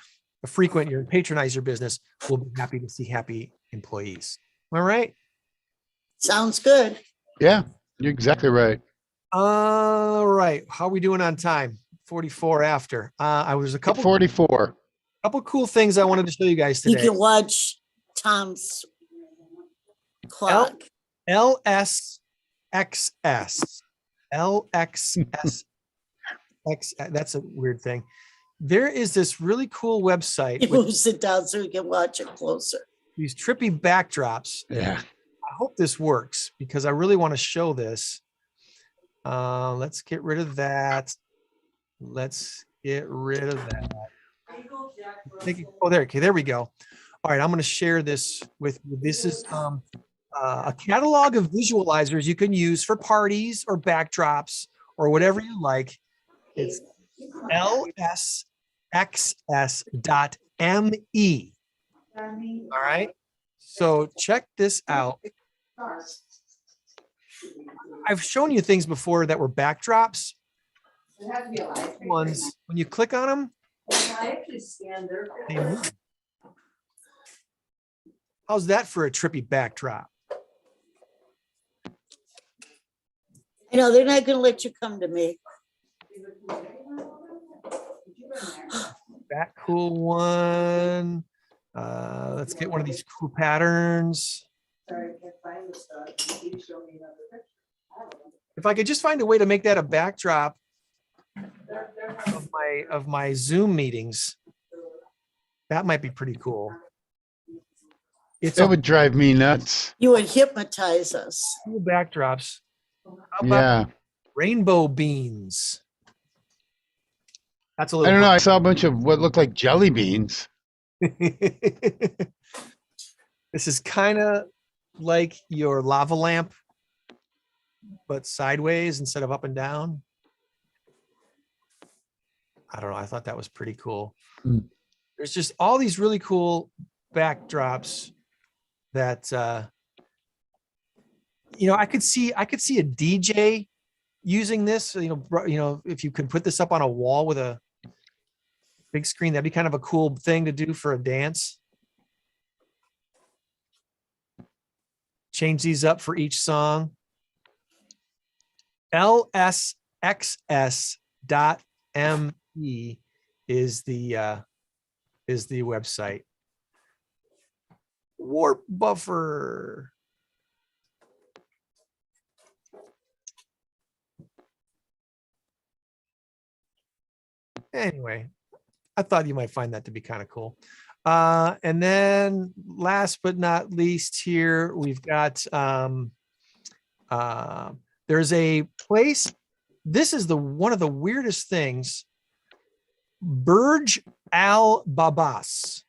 frequent your patronize your business will be happy to see happy employees. All right. Sounds good. Yeah, you're exactly right. All right. How are we doing on time? 44 after. I was a couple 44. cool things I wanted to show you guys You today. can watch Tom's clock. LSXS. LXS. That's a weird thing. There is this really cool website He with moves it down so we can watch it closer. these trippy backdrops. Yeah. I hope this works because I really want to show this. Let's get rid of that. Let's get rid of that. Oh, there. Okay, there we go. All right, I'm going to share this with you. This is a catalog of visualizers you can use for parties or backdrops or whatever you like. It's lsxs.me. All right. So check this out. I've shown you things before that were backdrops. Ones, when you click on them, they move. How's that for a trippy backdrop? You know, they're not going to let you come to me. That cool one. Let's get one of these cool patterns. If I could just find a way to make that a backdrop of my Zoom meetings, that might be pretty cool. That would drive me nuts. You would hypnotize us. Cool backdrops. How about Yeah. rainbow beans? That's a I little. don't know. I saw a bunch of what looked like jelly beans. This is kind of like your lava lamp, but sideways instead of up and down. I don't know. I thought that was pretty cool. Mm. There's just all these really cool backdrops that I could see a DJ using this. If you could put this up on a wall with a big screen, that'd be kind of a cool thing to do for a dance. Change these up for each song. lsxs.me is the website. Warp buffer. Anyway, I thought you might find that to be kind of cool. And then last but not least here, we've got there's a place. This is one of the weirdest things. Burj Al Babas.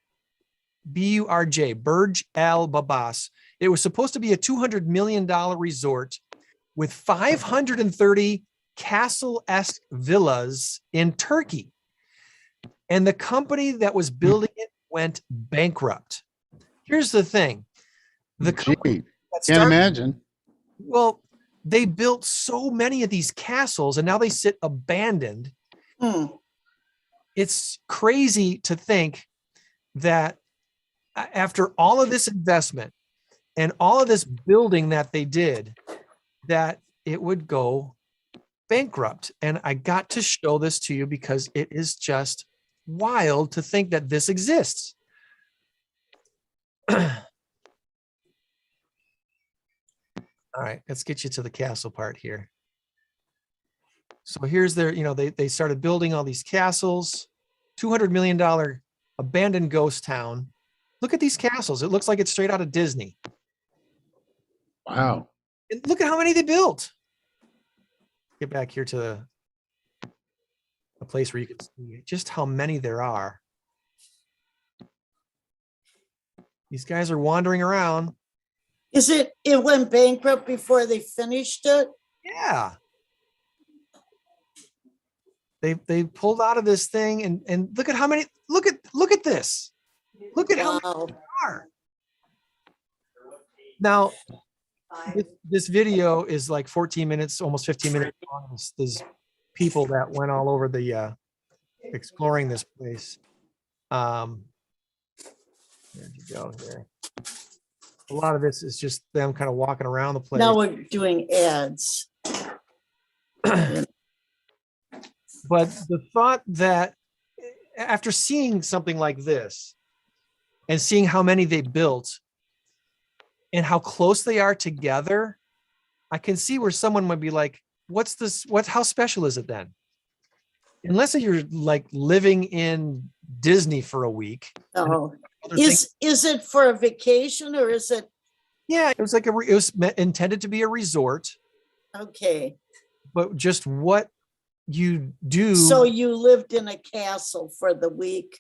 BURJ, Burj Al Babas. It was supposed to be a $200 million resort with 530 castle-esque villas in Turkey. And the company that was building it went bankrupt. Here's the thing. The company can't imagine. Well, they built so many of these castles and now they sit abandoned. It's crazy to think that after all of this investment and all of this building that they did, that it would go bankrupt. And I got to show this to you because it is just wild to think that this exists. All right, let's get you to the castle part here. So here's their, they started building all these castles, $200 million abandoned ghost town. Look at these castles. It looks like it's straight out of Disney. Wow. And look at how many they built. Get back here to a place where you can see just how many there are. These guys are wandering around. It went bankrupt before they finished it? Yeah. They pulled out of this thing and look at how many, look at this. Look at how many there are. Now, this video is like 14 minutes, almost 15 minutes long. There's people that went all over the exploring this place. There you go here. A lot of this is just them kind of walking around the place. Now we're doing ads. But the thought that after seeing something like this and seeing how many they built and how close they are together, I can see where someone might be like, what's this? How special is it then? Unless you're like living in Disney for a week. Oh, is it for a vacation or is it? Yeah, it was like it was intended to be a resort. Okay. But just what you do. So you lived in a castle for the week.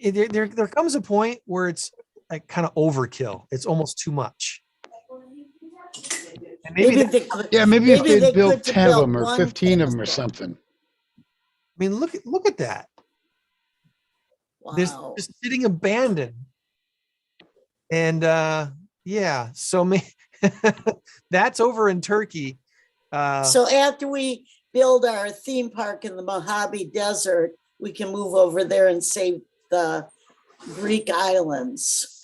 There comes a point where it's like kind of overkill. It's almost too much. And maybe if they built 10 of them or 15 of them or something. I mean, look at that. Wow. There's just sitting abandoned. And yeah, so that's over in Turkey. So after we build our theme park in the Mojave Desert, we can move over there and save the Greek islands.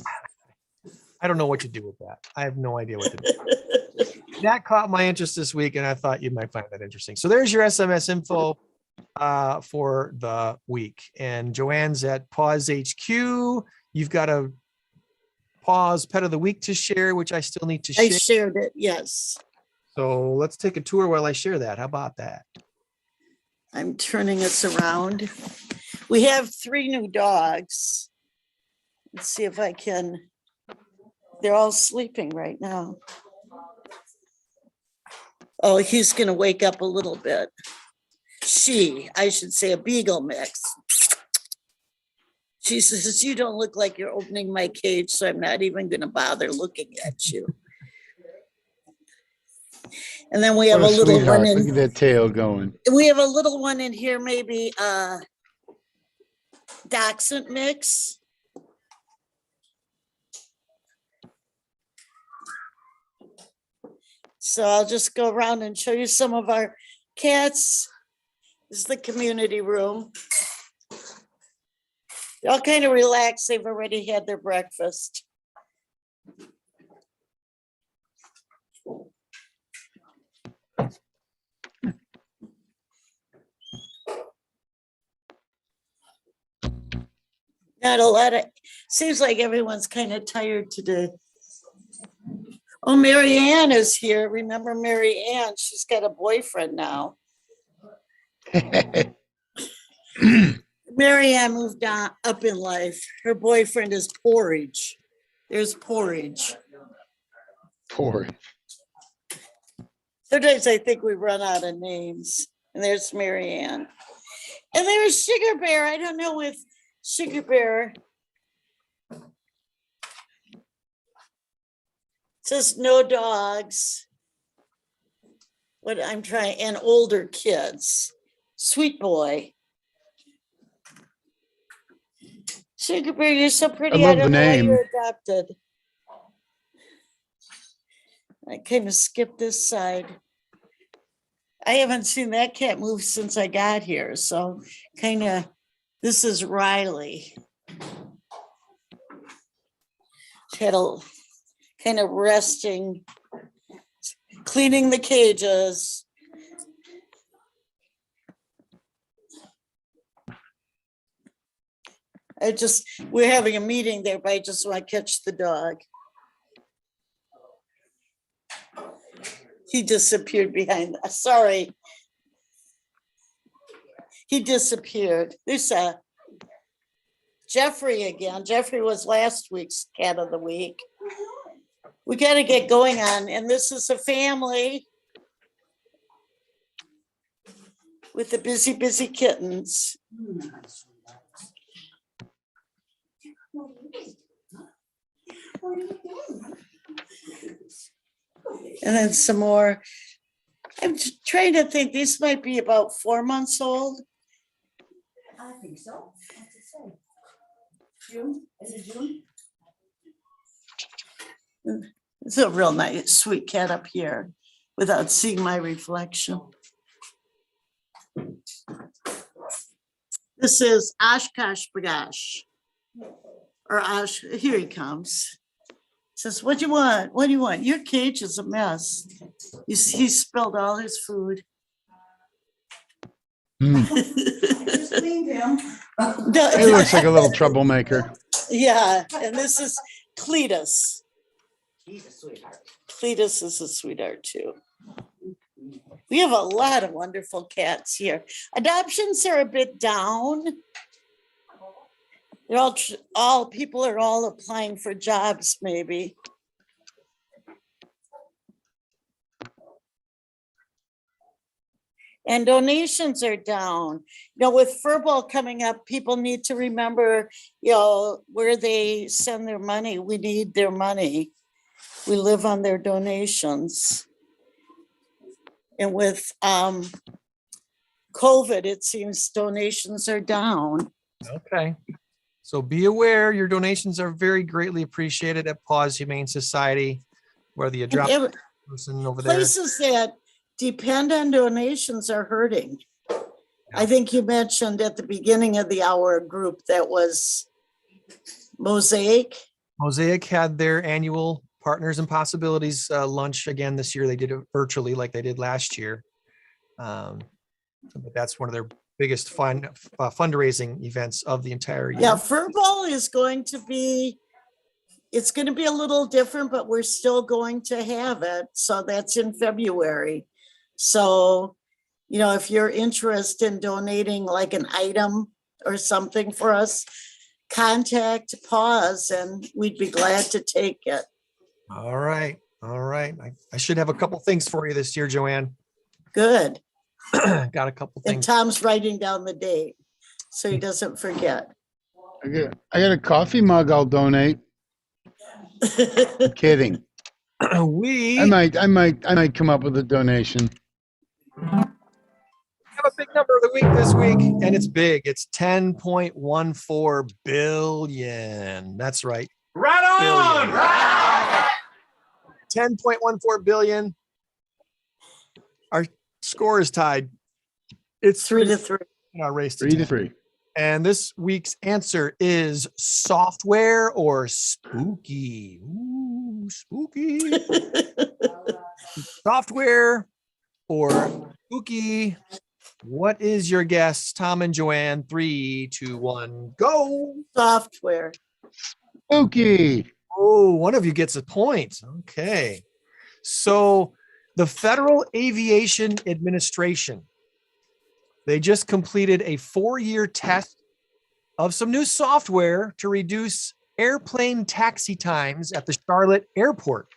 I don't know what to do with that. I have no idea what to do. That caught my interest this week, and I thought you might find that interesting. So there's your SMS info for the week. And Joanne's at Pause HQ. You've got a Pause Pet of the Week to share, which I still need to share. I shared it, yes. So let's take a tour while I share that. How about that? I'm turning us around. We have 3 new dogs. Let's see if I can. They're all sleeping right now. Oh, he's going to wake up a little bit. I should say a beagle mix. She says, you don't look like you're opening my cage, so I'm not even going to bother looking at you. And then we have a little one in. Look at that tail going. We have a little one in here, maybe Dachshund mix. So I'll just go around and show you some of our cats. This is the community room. They're all kind of relaxed. They've already had their breakfast. Not a lot of, seems like everyone's kind of tired today. Oh, Mary Ann is here. Remember Mary Ann? She's got a boyfriend now. Mary Ann moved on up in life. Her boyfriend is Porridge. There's Porridge. Porridge. Sometimes I think we run out of names. And there's Mary Ann. And there's Sugar Bear. I don't know if Sugar Bear says no dogs. What I'm trying, and older kids. Sweet boy. Sugar Bear, you're so pretty. I love I don't the know why name. you're adopted. I kind of skipped this side. I haven't seen that cat move since I got here. So kind of, this is Riley. Had a kind of resting, cleaning the cages. We're having a meeting there, but I just want to catch the dog. He disappeared behind, sorry. He disappeared. There's Jeffrey again. Jeffrey was last week's cat of the week. We got to get going on. And this is a family with the busy, busy kittens. And then some more. I'm trying to think, these might be about 4 months old. I think so. What's it say? June? Is it June? It's a real nice, sweet cat up here. without seeing my reflection. This is Oshkosh Bagash. Or here he comes. Says, what do you want? What do you want? Your cage is a mess. He spilled all his food. Just cleaned him. He looks like a little troublemaker. Yeah, and this is Cletus. He's a sweetheart. Cletus is a sweetheart too. We have a lot of wonderful cats here. Adoptions are a bit down. They're all people are all applying for jobs, maybe. And donations are down. With furball coming up, people need to remember, where they send their money. We need their money. We live on their donations. And with COVID, it seems donations are down. Okay. So be aware, your donations are very greatly appreciated at Paws Humane Society, whether you drop a person over there. Places that depend on donations are hurting. I think you mentioned at the beginning of the hour a group that was Mosaic. Mosaic had their annual Partners and Possibilities lunch again this year. They did it virtually like they did last year. But that's one of their biggest fundraising events of the entire year. Yeah, furball is going to be, it's going to be a little different, but we're still going to have it. So that's in February. So, if you're interested in donating like an item or something for us, contact Paws and we'd be glad to take it. All right. I should have a couple things for you this year, Joann. Good. Got a couple And things. Tom's writing down the date so he doesn't forget. I got a coffee mug I'll donate. I'm kidding. I might come up with a donation. We have a big number of the week this week, and it's big. It's 10.14 billion. That's right. Right on! 10.14 billion. Our score is tied. It's 3-3 in our race to 3-3. And this week's answer is software or spooky. Ooh, spooky. Software or spooky. What is your guess, Tom and Joann? 3, 2, 1, go. Software. Spooky. Oh, one of you gets a point. Okay. So the Federal Aviation Administration, they just completed a 4-year test of some new software to reduce airplane taxi times at the Charlotte airport.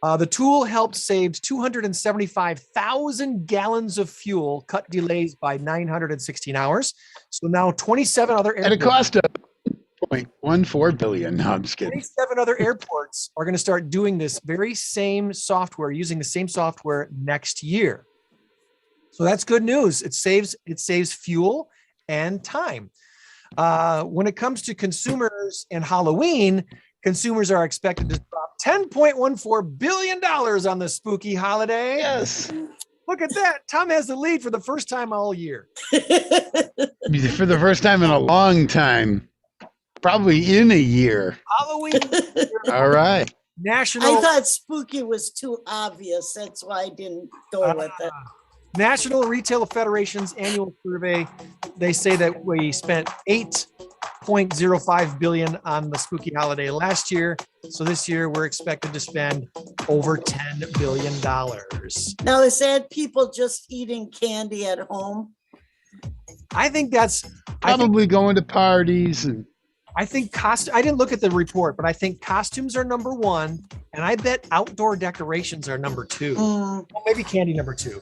The tool helped save 275,000 gallons of fuel, cut delays by 916 hours. So now 27 other At a cost of $0.14 billion. No, I'm just kidding. 27 other airports are going to start doing this very same software, using the same software next year. So that's good news. It saves fuel and time. When it comes to consumers and Halloween, consumers are expected to drop $10.14 billion on the spooky holiday. Yes. Look at that. Tom has the lead for the first time all year. For the first time in a long time. Probably in a year. Halloween. All right. National. I thought spooky was too obvious. That's why I didn't go with it. National Retail Federation's annual survey, they say that we spent $8.05 billion on the spooky holiday last year. So this year we're expected to spend over $10 billion. Now, is that people just eating candy at home? I think that's probably going to parties and I think I didn't look at the report, but I think costumes are number 1, and I bet outdoor decorations are number 2. Well, maybe candy number 2,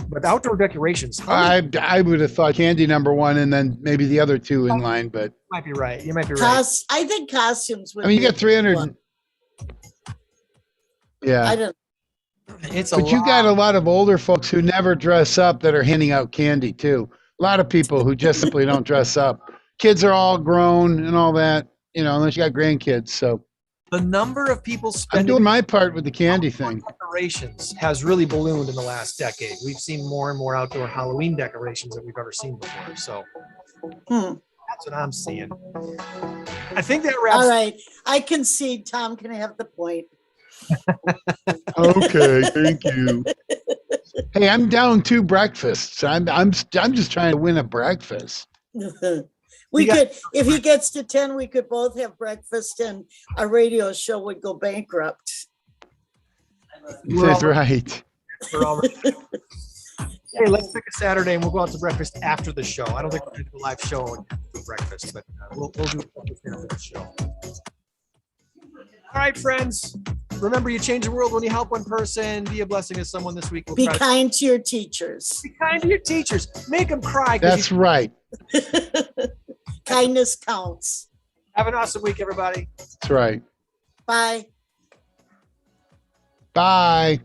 but outdoor decorations. I would have thought candy number 1, and then maybe the other 2 in line. But you might be right. You might be right. I think costumes would. I mean, you got 300. Yeah. I don't. But you got a lot of older folks who never dress up that are handing out candy too. A lot of people who just simply don't dress up. Kids are all grown and all that, unless you got grandkids. So the number of people spending. I'm doing my part with the candy thing. decorations has really ballooned in the last decade. We've seen more and more outdoor Halloween decorations than we've ever seen before. So that's what I'm seeing. I think that wraps. All right. I concede Tom can have the point. Okay, thank you. Hey, I'm down 2 breakfasts. I'm just trying to win a breakfast. We could, if he gets to 10, we could both have breakfast and our radio show would go bankrupt. That's right. Hey, let's pick a Saturday and we'll go out to breakfast after the show. I don't think we're going to do a live show and do breakfast, but we'll do breakfast after the show. All right, friends. Remember, you change the world when you help one person. Be a blessing to someone this week. Be kind to your teachers. Be kind to your teachers. Make them cry. That's right. Kindness counts. Have an awesome week, everybody. That's right. Bye. Bye.